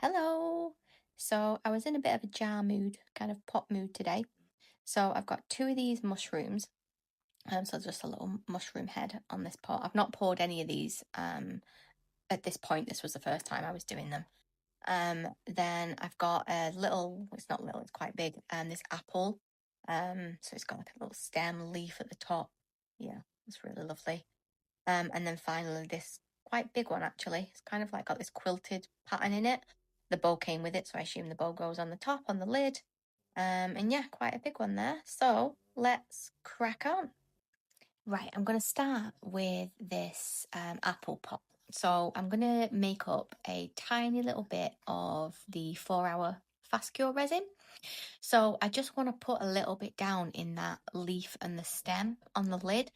Hello. So I was in a bit of a jar mood, kind of pot mood today. So I've got two of these mushrooms. So just a little mushroom head on this pot. I've not poured any of these at this point. This was the first time I was doing them. Then I've got a little, it's not little, it's quite big, this apple. So it's got like a little stem leaf at the top. Yeah, it's really lovely. And then finally this quite big one actually. It's kind of like got this quilted pattern in it. The bow came with it, so I assume the bow goes on the top, on the lid. And yeah, quite a big one there. So let's crack on. Right, I'm going to start with this apple pot. So I'm going to make up a tiny little bit of the 4-hour fast cure resin. So I just want to put a little bit down in that leaf and the stem on the lid.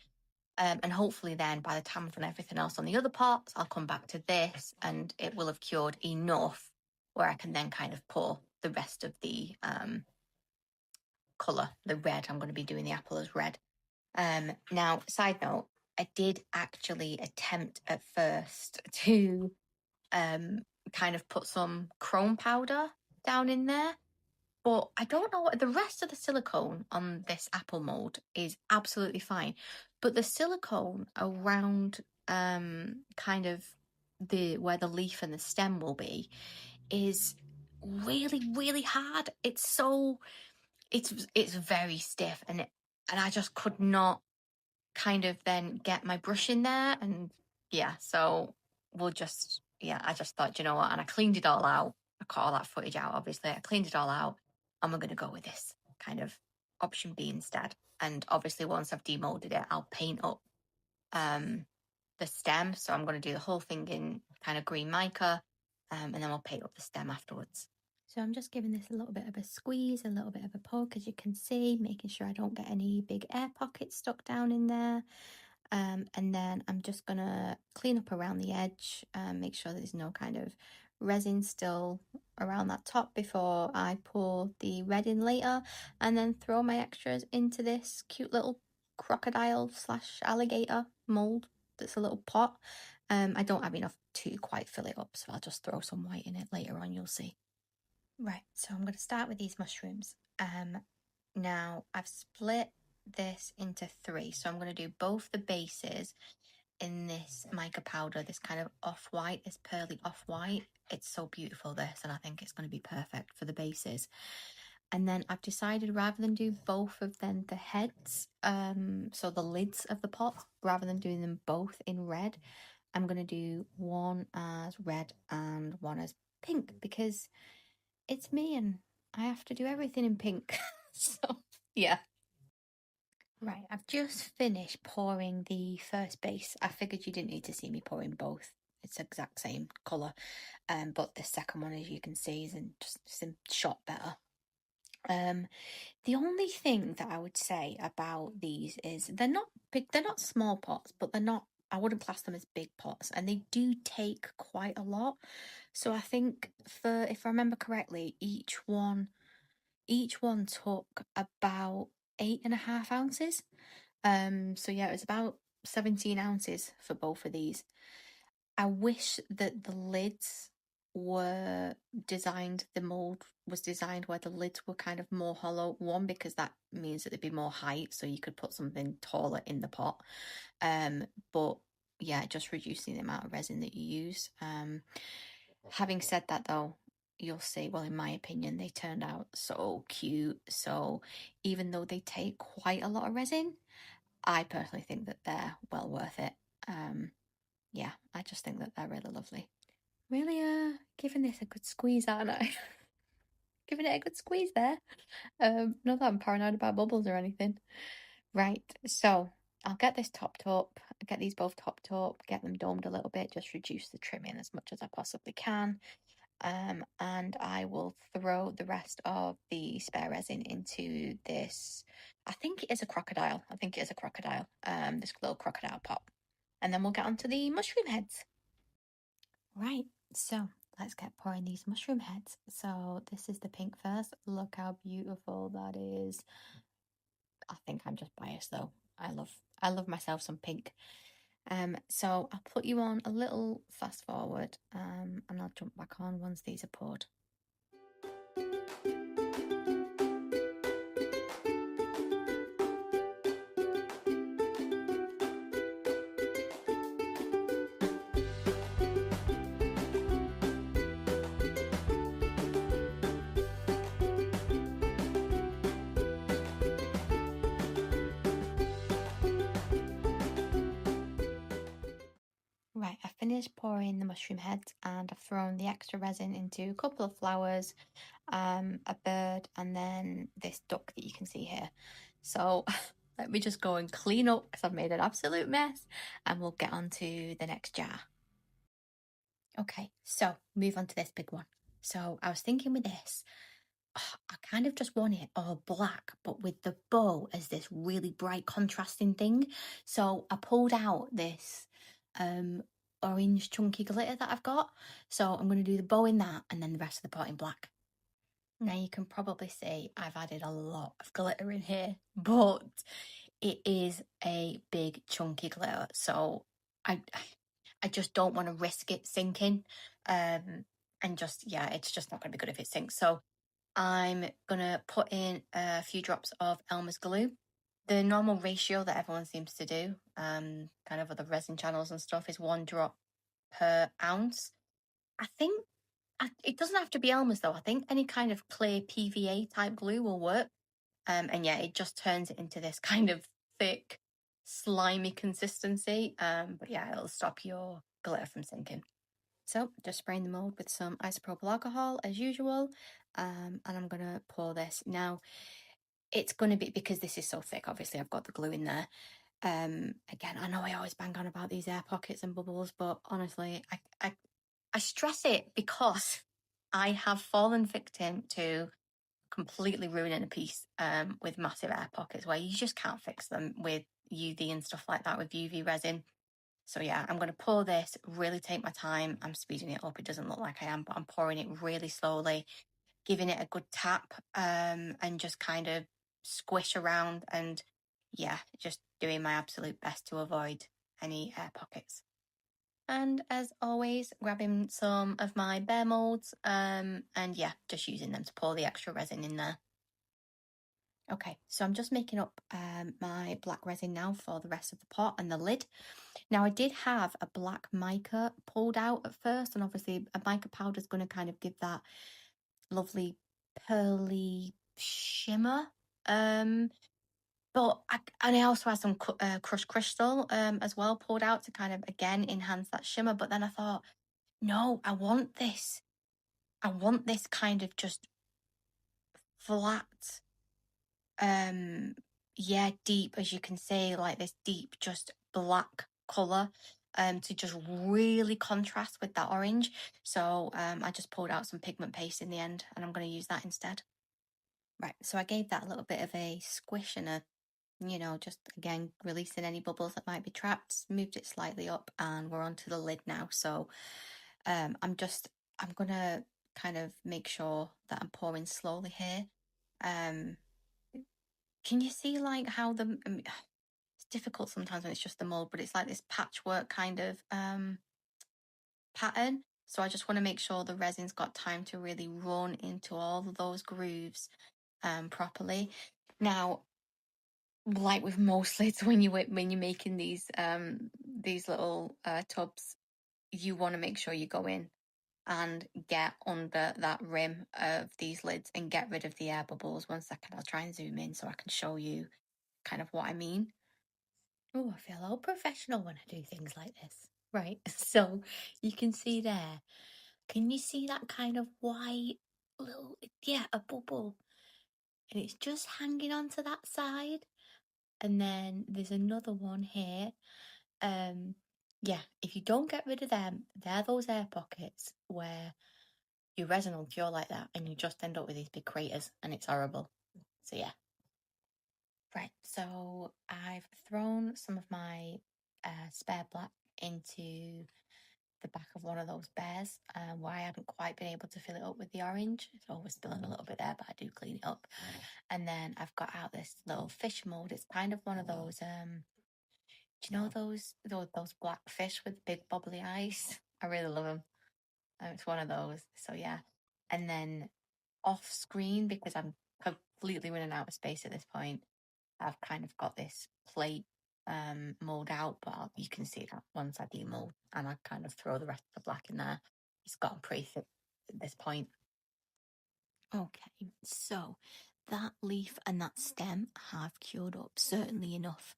And hopefully then by the time I've done everything else on the other pots, I'll come back to this and it will have cured enough where I can then kind of pour the rest of the colour, the red. I'm going to be doing the apple as red. Now, side note, I did actually attempt at first to kind of put some chrome powder down in there. But I don't know what the rest of the silicone on this apple mold is absolutely fine. But the silicone around kind of the where the leaf and the stem will be is really, really hard. It's very stiff and I just could not kind of then get my brush in there and yeah, so I just thought, you know what, and I cleaned it all out. I cut all that footage out, obviously. I cleaned it all out and we're going to go with this kind of option B instead. And obviously once I've demolded it, I'll paint up the stem. So I'm going to do the whole thing in kind of green mica and then we'll paint up the stem afterwards. So I'm just giving this a little bit of a squeeze, a little bit of a poke, as you can see, making sure I don't get any big air pockets stuck down in there. And then I'm just gonna clean up around the edge, make sure there's no kind of resin still around that top before I pour the red in later, and then throw my extras into this cute little crocodile slash alligator mold that's a little pot. I don't have enough to quite fill it up, so I'll just throw some white in it later on, you'll see. Right, so I'm going to start with these mushrooms. Now I've split this into three, so I'm going to do both the bases in this mica powder, this kind of off-white, this pearly off-white. It's so beautiful, this, and I think it's going to be perfect for the bases. And then I've decided rather than do both of them, the heads, so the lids of the pot, rather than doing them both in red, I'm going to do one as red and one as pink because it's me and I have to do everything in pink. So, yeah. Right, I've just finished pouring the first base. I figured you didn't need to see me pouring both. It's the exact same colour. But the second one, as you can see, is in just some shot better. The only thing that I would say about these is they're not big, they're not small pots, but they're not, I wouldn't class them as big pots, and they do take quite a lot. So I think if I remember correctly, each one took about 8.5 ounces. So yeah, it was about 17 ounces for both of these. I wish that the lids were designed, the mold was designed where the lids were kind of more hollow. One, because that means that there'd be more height, so you could put something taller in the pot. But yeah, just reducing the amount of resin that you use. Having said that though, you'll see, well, in my opinion, they turned out so cute. So even though they take quite a lot of resin, I personally think that they're well worth it. Yeah, I just think that they're really lovely. Really, giving this a good squeeze, aren't I? Giving it a good squeeze there. Not that I'm paranoid about bubbles or anything. Right, so I'll get this topped up, get these both topped up, get them domed a little bit, just reduce the trimming as much as I possibly can. And I will throw the rest of the spare resin into this. I think it is a crocodile. I think it is a crocodile. This little crocodile pot. And then we'll get onto the mushroom heads. Right, so let's get pouring these mushroom heads. So this is the pink first. Look how beautiful that is. I think I'm just biased though. I love myself some pink. So I'll put you on a little fast forward, and I'll jump back on once these are poured. Right, I finished pouring the mushroom heads and I've thrown the extra resin into a couple of flowers, a bird, and then this duck that you can see here. So let me just go and clean up because I've made an absolute mess and we'll get on to the next jar. Okay, so move on to this big one. So I was thinking with this, I kind of just want it all black, but with the bow as this really bright contrasting thing. So I pulled out this orange chunky glitter that I've got. So I'm going to do the bow in that and then the rest of the pot in black. Now you can probably see I've added a lot of glitter in here, but it is a big chunky glitter. So I just don't want to risk it sinking. And just, yeah, it's just not going to be good if it sinks. So I'm gonna put in a few drops of Elmer's glue. The normal ratio that everyone seems to do, kind of other resin channels and stuff, is 1 drop per ounce. I think it doesn't have to be Elmer's though. I think any kind of clear PVA type glue will work. And yeah, it just turns it into this kind of thick, slimy consistency. But yeah, it'll stop your glitter from sinking. So just spraying the mold with some isopropyl alcohol as usual. And I'm going to pour this. Now, it's going to be, because this is so thick, obviously I've got the glue in there. Again, I know I always bang on about these air pockets and bubbles, but honestly, I stress it because I have fallen victim to completely ruining a piece with massive air pockets where you just can't fix them with UV and stuff like that with UV resin. So yeah, I'm going to pour this, really take my time. I'm speeding it up. It doesn't look like I am, but I'm pouring it really slowly, giving it a good tap, and just kind of squish around and yeah, just doing my absolute best to avoid any air pockets. And as always, grabbing some of my bear molds, and yeah, just using them to pour the extra resin in there. Okay, so I'm just making up my black resin now for the rest of the pot and the lid. Now I did have a black mica pulled out at first, and obviously a mica powder is going to kind of give that lovely pearly shimmer. But I also had some crushed crystal as well poured out to kind of again enhance that shimmer. But then I thought, no, I want this. I want this kind of just flat, yeah, deep, as you can see, like this deep, just black colour, to just really contrast with that orange. So I just pulled out some pigment paste in the end, and I'm going to use that instead. Right, so I gave that a little bit of a squish and just again releasing any bubbles that might be trapped. Moved it slightly up, and we're onto the lid now. So I'm gonna kind of make sure that I'm pouring slowly here. Can you see like how it's difficult sometimes when it's just the mold, but it's like this patchwork kind of pattern. So I just want to make sure the resin's got time to really run into all of those grooves properly. Now, like with most lids, when you're making these little tubs, you want to make sure you go in and get under that rim of these lids and get rid of the air bubbles. 1 second, I'll try and zoom in so I can show you kind of what I mean. Oh, I feel all professional when I do things like this. Right, so you can see there. Can you see that kind of white little, yeah, a bubble? And it's just hanging onto that side. And then there's another one here. Yeah, if you don't get rid of them, they're those air pockets where your resin will cure like that and you just end up with these big craters and it's horrible. So yeah. Right, so I've thrown some of my spare black into the back of one of those bears where I hadn't quite been able to fill it up with the orange. It's always spilling a little bit there, but I do clean it up. And then I've got out this little fish mold. It's kind of one of those, Do you know those black fish with big bubbly eyes? I really love them. It's one of those. So yeah. And then off screen, because I'm completely running out of space at this point, I've kind of got this plate mold out, but you can see that once I demold and I kind of throw the rest of the black in there, it's gotten pretty thick at this point. Okay, so that leaf and that stem have cured up certainly enough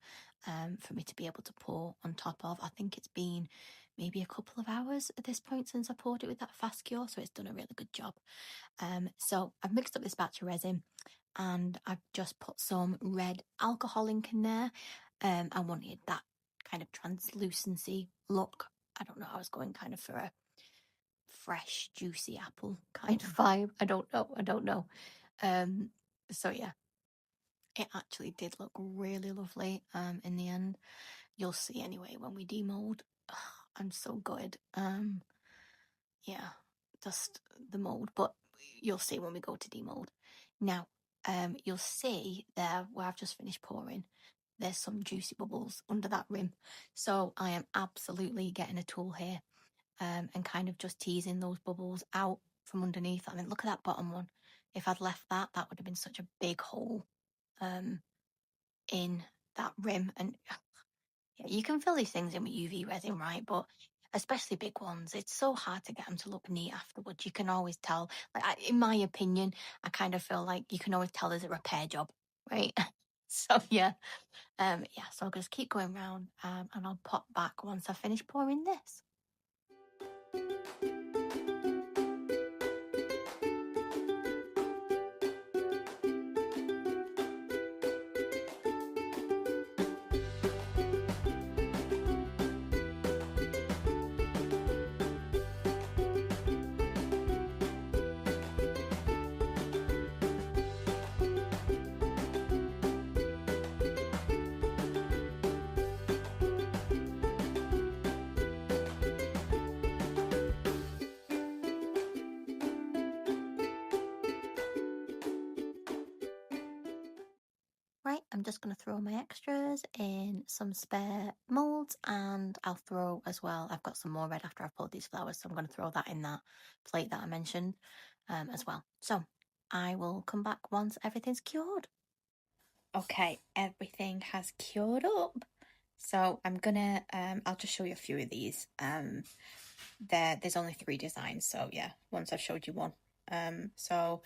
for me to be able to pour on top of. I think it's been maybe a couple of hours at this point since I poured it with that fast cure, so it's done a really good job. So I've mixed up this batch of resin and I've just put some red alcohol ink in there. I wanted that kind of translucency look. I don't know, I was going kind of for a fresh, juicy apple kind of vibe. I don't know. So yeah, it actually did look really lovely in the end. You'll see anyway when we demold. I'm so good. Yeah, just the mold, but you'll see when we go to demold. Now, you'll see there where I've just finished pouring, there's some juicy bubbles under that rim. So I am absolutely getting a tool here and kind of just teasing those bubbles out from underneath. I mean, look at that bottom one. If I'd left that, that would have been such a big hole in that rim. And yeah, you can fill these things in with UV resin, right? But especially big ones, it's so hard to get them to look neat afterwards. You can always tell, like in my opinion, I kind of feel like you can always tell there's a repair job, right? So yeah, so I'll just keep going round and I'll pop back once I finish pouring this. Right, I'm just going to throw my extras in some spare molds and I'll throw as well, I've got some more red after I've pulled these flowers, so I'm going to throw that in that plate that I mentioned as well. So I will come back once everything's cured. Okay, everything has cured up. So I'm gonna, I'll just show you a few of these. There's only 3 designs, so yeah, once I've showed you one. So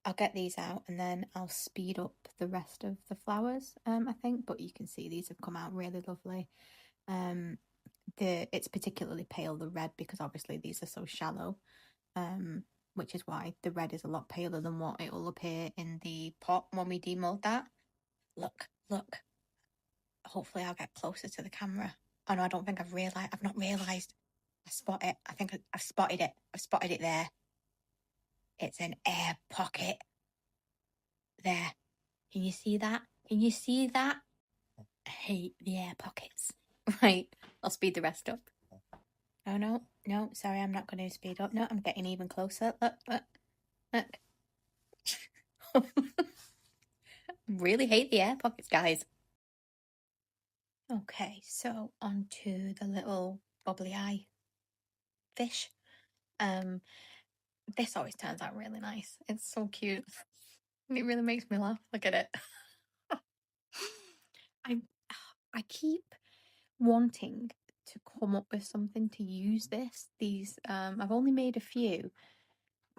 I'll get these out and then I'll speed up the rest of the flowers, I think, but you can see these have come out really lovely. It's particularly pale, the red, because obviously these are so shallow, which is why the red is a lot paler than what it will appear in the pot when we demold that. Look. Hopefully I'll get closer to the camera. Oh no, I don't think I've not realised. I spot it. I think I've spotted it. I've spotted it there. It's an air pocket. There. Can you see that? I hate the air pockets. Right, I'll speed the rest up. Oh no, sorry, I'm not going to speed up. No, I'm getting even closer. Look. Really hate the air pockets, guys. Okay, so on to the little bubbly eye fish. This always turns out really nice. It's so cute. It really makes me laugh. Look at it. I keep wanting to come up with something to use these. I've only made a few,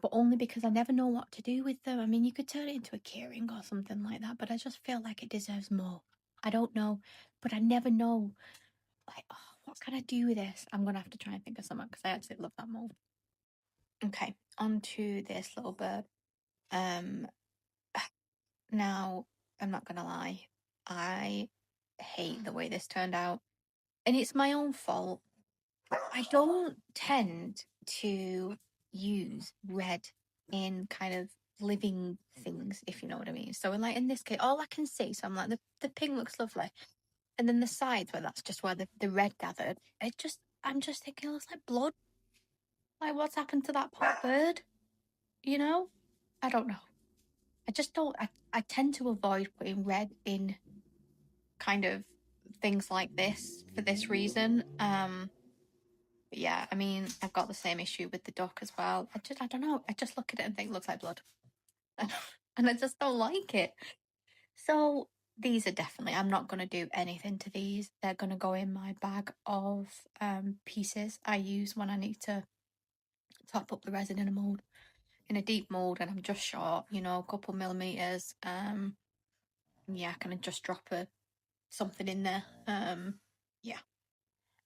but only because I never know what to do with them. I mean, you could turn it into a keyring or something like that, but I just feel like it deserves more. I don't know, but I never know. Like, oh, what can I do with this? I'm gonna have to try and think of something because I actually love that mold. Okay, on to this little bird. Now, I'm not gonna lie, I hate the way this turned out, and it's my own fault. I don't tend to use red in kind of living things, if you know what I mean. So, like in this case, all I can see, so I'm like, the pink looks lovely, and then the sides where that's just where the red gathered. I'm just thinking, oh, it's like blood. Like, what's happened to that poor bird? You know? I don't know. I just don't. I tend to avoid putting red in kind of things like this for this reason. But yeah, I mean, I've got the same issue with the duck as well. I don't know. I just look at it and think it looks like blood, and I just don't like it. So these are definitely. I'm not gonna do anything to these. They're gonna go in my bag of pieces I use when I need to top up the resin in a mold, in a deep mold, and I'm just short, a couple millimeters. Yeah, I can just drop something in there. Yeah.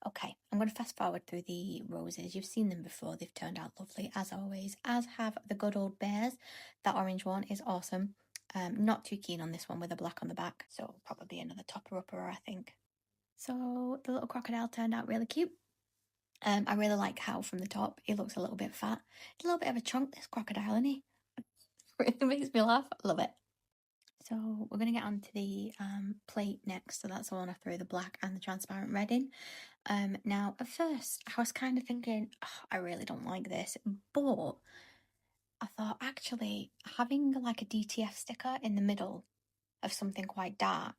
Okay, I'm going to fast forward through the roses. You've seen them before. They've turned out lovely, as always, as have the good old bears. That orange one is awesome. Not too keen on this one with the black on the back, so probably another topper-upper, I think. So the little crocodile turned out really cute. I really like how from the top he looks a little bit fat. He's a little bit of a chunk, this crocodile, isn't he? Really makes me laugh. I love it. So we're going to get onto the plate next. So that's the one I threw the black and the transparent red in. Now, at first, I was kind of thinking, oh, I really don't like this. But I thought, actually, having like a DTF sticker in the middle of something quite dark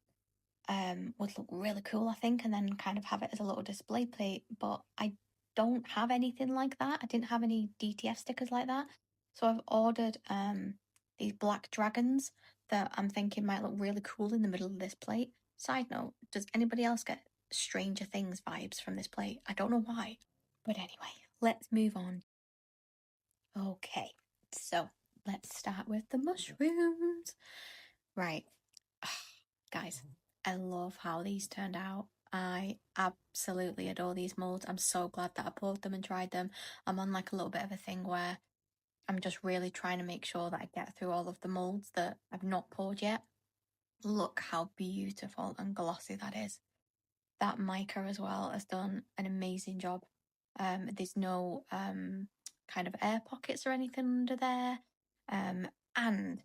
would look really cool, I think, and then kind of have it as a little display plate. But I don't have anything like that. I didn't have any DTF stickers like that. So I've ordered these black dragons that I'm thinking might look really cool in the middle of this plate. Side note, does anybody else get Stranger Things vibes from this plate? I don't know why. But anyway, let's move on. Okay, so let's start with the mushrooms. Right. Guys, I love how these turned out. I absolutely adore these molds. I'm so glad that I poured them and tried them. I'm on like a little bit of a thing where I'm just really trying to make sure that I get through all of the molds that I've not poured yet. Look how beautiful and glossy that is. That mica as well has done an amazing job. There's no kind of air pockets or anything under there. And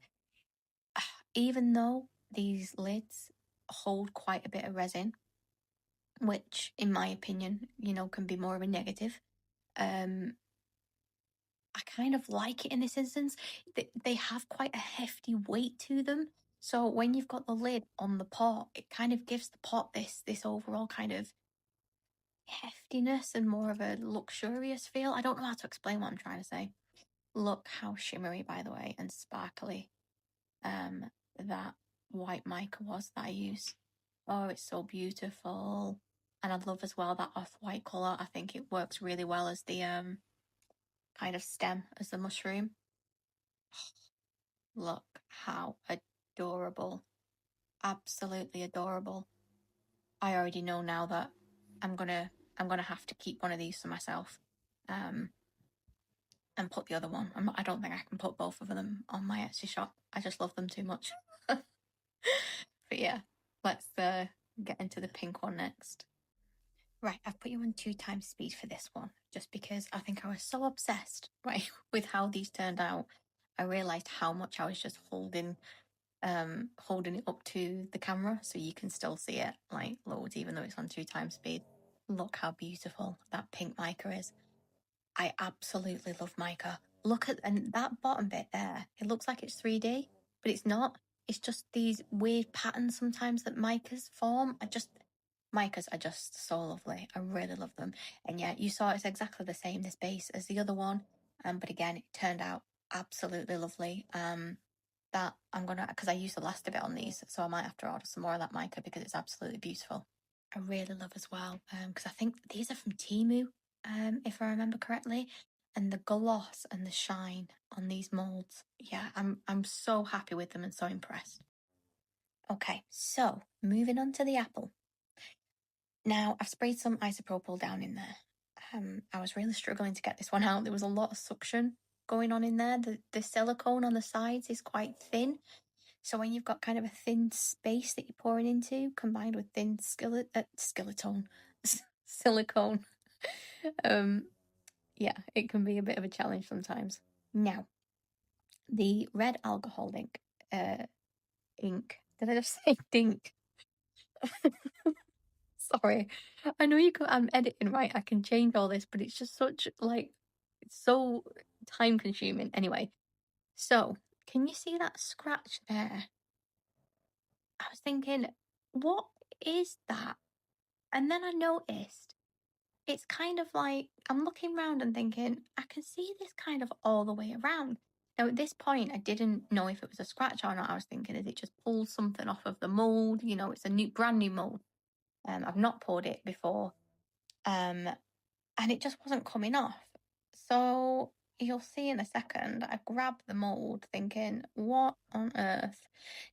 even though these lids hold quite a bit of resin, which in my opinion, can be more of a negative, I kind of like it in this instance. They have quite a hefty weight to them. So when you've got the lid on the pot, it kind of gives the pot this overall kind of heftiness and more of a luxurious feel. I don't know how to explain what I'm trying to say. Look how shimmery, by the way, and sparkly that white mica was that I used. Oh, it's so beautiful. And I love as well that off-white colour. I think it works really well as the kind of stem as the mushroom. Look how adorable. Absolutely adorable. I already know now that I'm gonna have to keep one of these for myself. And put the other one. I don't think I can put both of them on my Etsy shop. I just love them too much. But yeah, let's get into the pink one next. Right, I've put you on 2x speed for this one, just because I think I was so obsessed, right, with how these turned out. I realised how much I was just holding it up to the camera so you can still see it like loads, even though it's on 2x speed. Look how beautiful that pink mica is. I absolutely love mica. Look at and that bottom bit there. It looks like it's 3D, but it's not. It's just these weird patterns sometimes that micas form. Micas are just so lovely. I really love them. And yeah, you saw it's exactly the same, this base, as the other one. But again, it turned out absolutely lovely. That I'm gonna, because I used the last of it on these, so I might have to order some more of that mica because it's absolutely beautiful. I really love as well, because I think these are from Temu, if I remember correctly, and the gloss and the shine on these molds, yeah, I'm so happy with them and so impressed. Okay, so moving on to the apple. Now I've sprayed some isopropyl down in there. I was really struggling to get this one out. There was a lot of suction going on in there. The silicone on the sides is quite thin. So when you've got kind of a thin space that you're pouring into, combined with thin silicone, yeah, it can be a bit of a challenge sometimes. Now, the red alcohol ink. Did I just say dink? Sorry, I know you can. I'm editing, right? I can change all this, but it's just such it's so time consuming. Anyway, so can you see that scratch there? I was thinking, what is that? And then I noticed it's kind of like I'm looking around and thinking, I can see this kind of all the way around. Now, at this point, I didn't know if it was a scratch or not. I was thinking, is it just pulled something off of the mold? You know, it's a brand new mold. I've not poured it before. And it just wasn't coming off. So you'll see in a second, I grabbed the mold thinking, what on earth?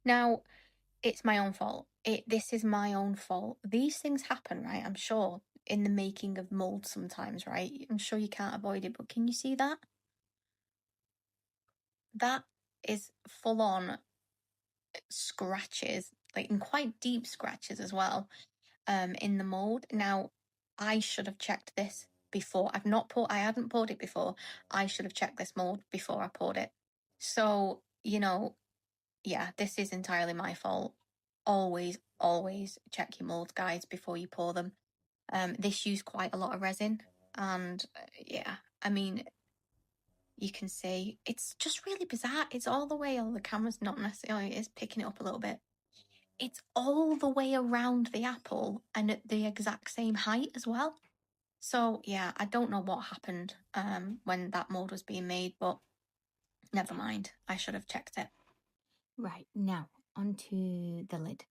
Now, it's my own fault. This is my own fault. These things happen, right? I'm sure in the making of mold sometimes, right? I'm sure you can't avoid it, but can you see that? That is full on scratches, like in quite deep scratches as well, in the mold. Now, I should have checked this before. I hadn't poured it before. I should have checked this mold before I poured it. So, yeah, this is entirely my fault. Always, always check your mold guides before you pour them. This used quite a lot of resin, and yeah, I mean, you can see it's just really bizarre. It's all the way on the camera's not necessarily, it's picking it up a little bit. It's all the way around the apple and at the exact same height as well. So yeah, I don't know what happened when that mold was being made, but never mind. I should have checked it. Right, now onto the lid.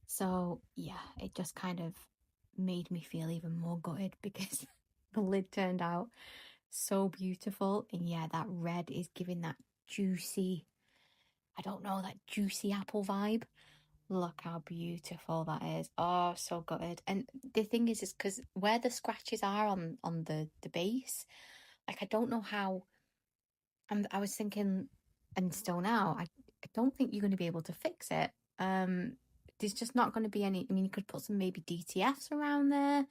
So yeah, it just kind of made me feel even more gutted because the lid turned out so beautiful. And yeah, that red is giving that juicy, I don't know, that juicy apple vibe. Look how beautiful that is. Oh, so gutted. And the thing is because where the scratches are on the base, like I don't know how. I was thinking, and still now, I don't think you're going to be able to fix it. There's just not going to be any. I mean, you could put some maybe DTFs around there,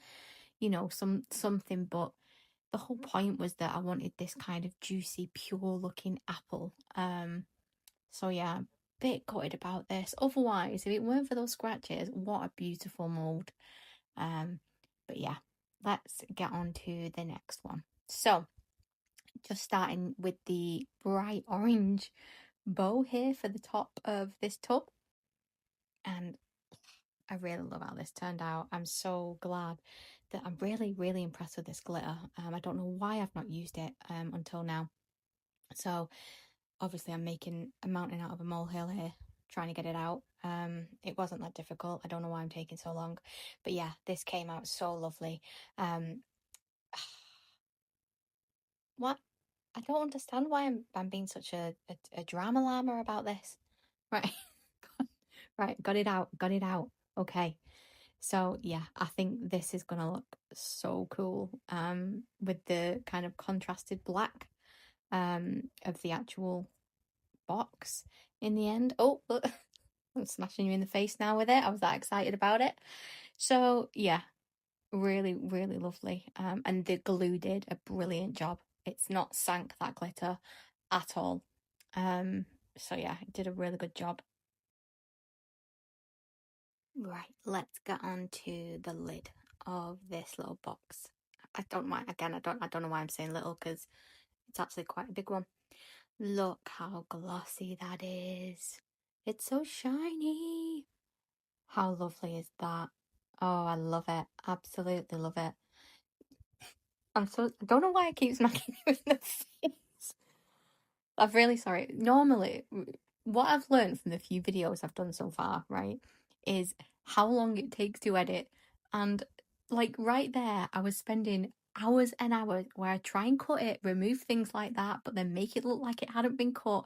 something, but the whole point was that I wanted this kind of juicy, pure looking apple. So yeah, a bit gutted about this. Otherwise, if it weren't for those scratches, what a beautiful mold. But yeah, let's get on to the next one. So just starting with the bright orange bow here for the top of this tub. And I really love how this turned out. I'm so glad that I'm really, really impressed with this glitter. I don't know why I've not used it until now. So obviously I'm making a mountain out of a molehill here, trying to get it out. It wasn't that difficult. I don't know why I'm taking so long. But yeah, this came out so lovely. What? I don't understand why I'm being such a drama llama about this. Right. Right, got it out. Okay. So yeah, I think this is gonna look so cool. With the kind of contrasted black of the actual box in the end. Oh, look, I'm smashing you in the face now with it. I was that excited about it. So yeah, really, really lovely. And the glue did a brilliant job. It's not sank that glitter at all. So yeah, it did a really good job. Right, let's get on to the lid of this little box. I don't mind, again, I don't know why I'm saying little because it's actually quite a big one. Look how glossy that is. It's so shiny. How lovely is that? Oh, I love it. Absolutely love it. I don't know why I keep smacking you in the face. I'm really sorry. Normally, what I've learned from the few videos I've done so far, right, is how long it takes to edit. And like right there, I was spending hours and hours where I try and cut it, remove things like that, but then make it look like it hadn't been cut.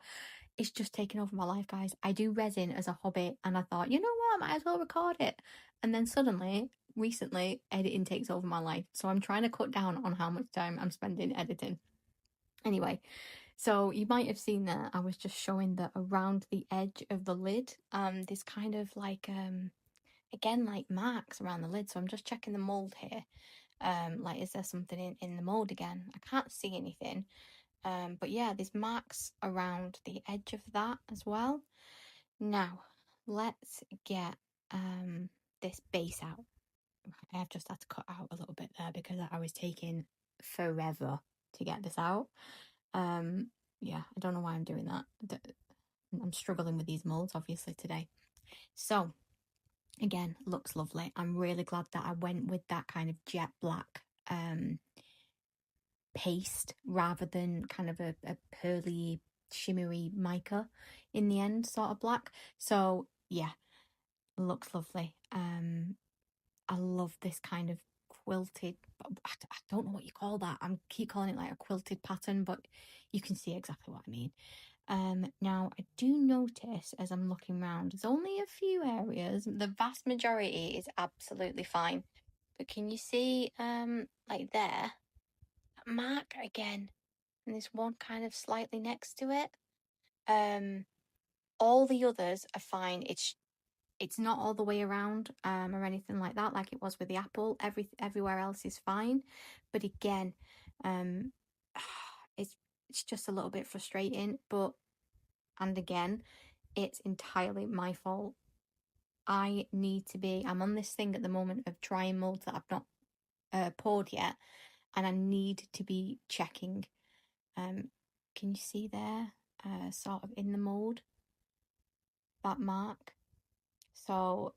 It's just taken over my life, guys. I do resin as a hobby, and I thought, you know what, I might as well record it. And then suddenly, recently, editing takes over my life. So I'm trying to cut down on how much time I'm spending editing. Anyway, so you might have seen that I was just showing that around the edge of the lid, there's kind of like again like marks around the lid. So I'm just checking the mold here. Like is there something in the mold again? I can't see anything. But yeah, there's marks around the edge of that as well. Now, let's get this base out. I have just had to cut out a little bit there because I was taking forever to get this out. Yeah, I don't know why I'm doing that. I'm struggling with these molds obviously today. So Again, looks lovely. I'm really glad that I went with that kind of jet black paste rather than kind of a pearly, shimmery mica in the end, sort of black. So yeah, looks lovely. I love this kind of quilted, I don't know what you call that. I keep calling it like a quilted pattern, but you can see exactly what I mean. Now I do notice as I'm looking around, there's only a few areas. The vast majority is absolutely fine. But can you see, like there, that mark again? And there's one kind of slightly next to it. All the others are fine. It's not all the way around, or anything like that, like it was with the apple. Everywhere else is fine. But again, um, it's just a little bit frustrating. And again, it's entirely my fault. I'm on this thing at the moment of trying molds that I've not poured yet, and I need to be checking. Can you see there, sort of in the mold, that mark? So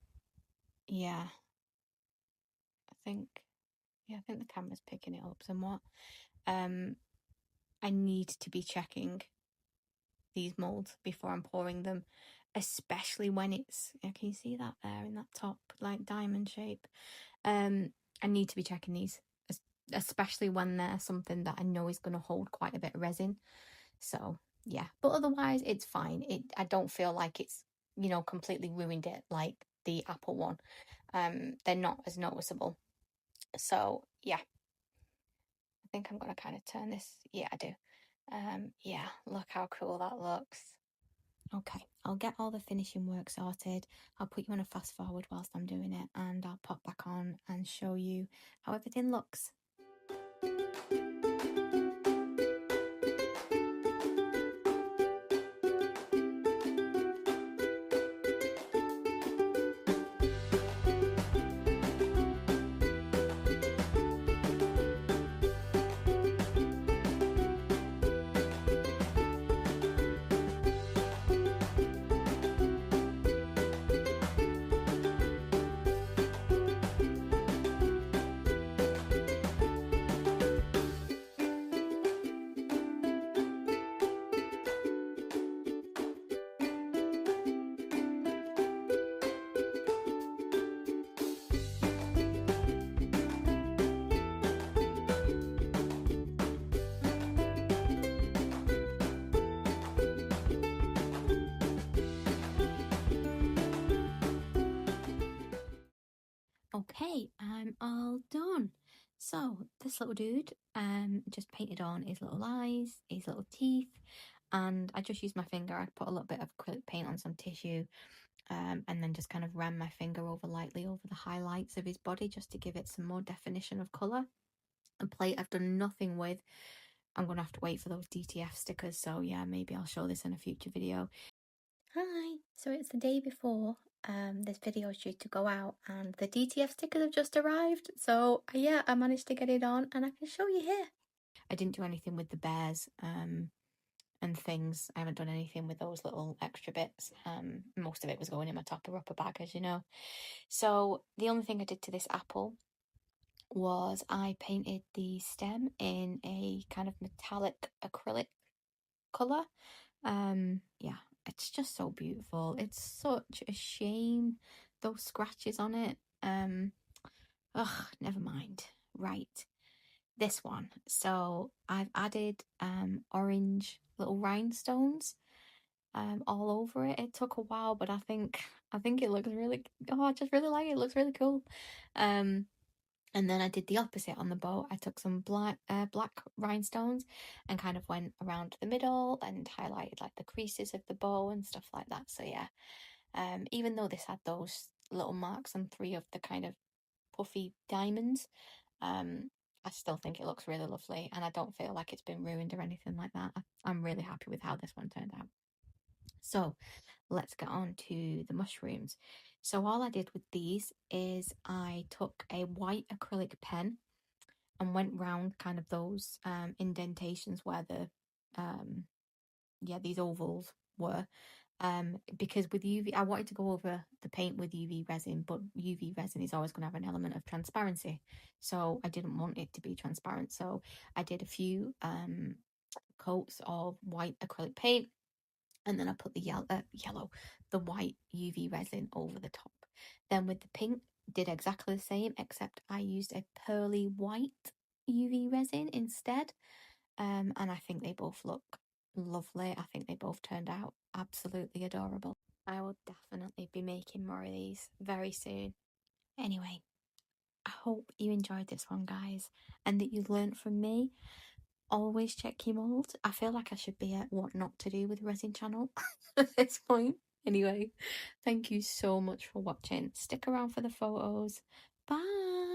yeah, I think the camera's picking it up somewhat. I need to be checking these molds before I'm pouring them, especially when can you see that there in that top, like, diamond shape? I need to be checking these, especially when they're something that I know is going to hold quite a bit of resin. So yeah, but otherwise it's fine. I don't feel like it's, completely ruined it like the apple one. They're not as noticeable. So yeah, I think I'm gonna kind of turn this. Yeah, I do. Yeah, look how cool that looks. Okay, I'll get all the finishing work sorted. I'll put you on a fast forward whilst I'm doing it, and I'll pop back on and show you how everything looks. Okay, I'm all done. So this little dude, just painted on his little eyes, his little teeth, and I just used my finger. I put a little bit of acrylic paint on some tissue, and then just kind of ran my finger lightly over the highlights of his body just to give it some more definition of colour. The plate I've done nothing with. I'm gonna have to wait for those DTF stickers, so yeah, maybe I'll show this in a future video. Hi, so it's the day before this video is due to go out, and the DTF stickers have just arrived. So yeah, I managed to get it on, and I can show you here. I didn't do anything with the bears and things. I haven't done anything with those little extra bits. Most of it was going in my topper upper bag, as you know. So the only thing I did to this apple was I painted the stem in a kind of metallic acrylic colour. Yeah, it's just so beautiful. It's such a shame, those scratches on it. Never mind. Right, this one. So I've added orange little rhinestones all over it. It took a while, but I think it looks really, I just really like it. It looks really cool. And then I did the opposite on the bow. I took some black rhinestones and kind of went around the middle and highlighted like the creases of the bow and stuff like that. So yeah, even though this had those little marks on 3 of the kind of puffy diamonds, I still think it looks really lovely, and I don't feel like it's been ruined or anything like that. I'm really happy with how this one turned out. So let's get on to the mushrooms. So all I did with these is I took a white acrylic pen and went round kind of those indentations where these ovals were, Because with UV, I wanted to go over the paint with UV resin, but UV resin is always going to have an element of transparency. So I didn't want it to be transparent. So I did a few coats of white acrylic paint, and then I put the the white UV resin over the top. Then with the pink, did exactly the same, except I used a pearly white UV resin instead. And I think they both look lovely. I think they both turned out absolutely adorable. I will definitely be making more of these very soon. Anyway, I hope you enjoyed this one, guys, and that you learned from me. Always check your mould. I feel like I should be at what not to do with Resin channel at this point. Anyway, thank you so much for watching. Stick around for the photos. Bye.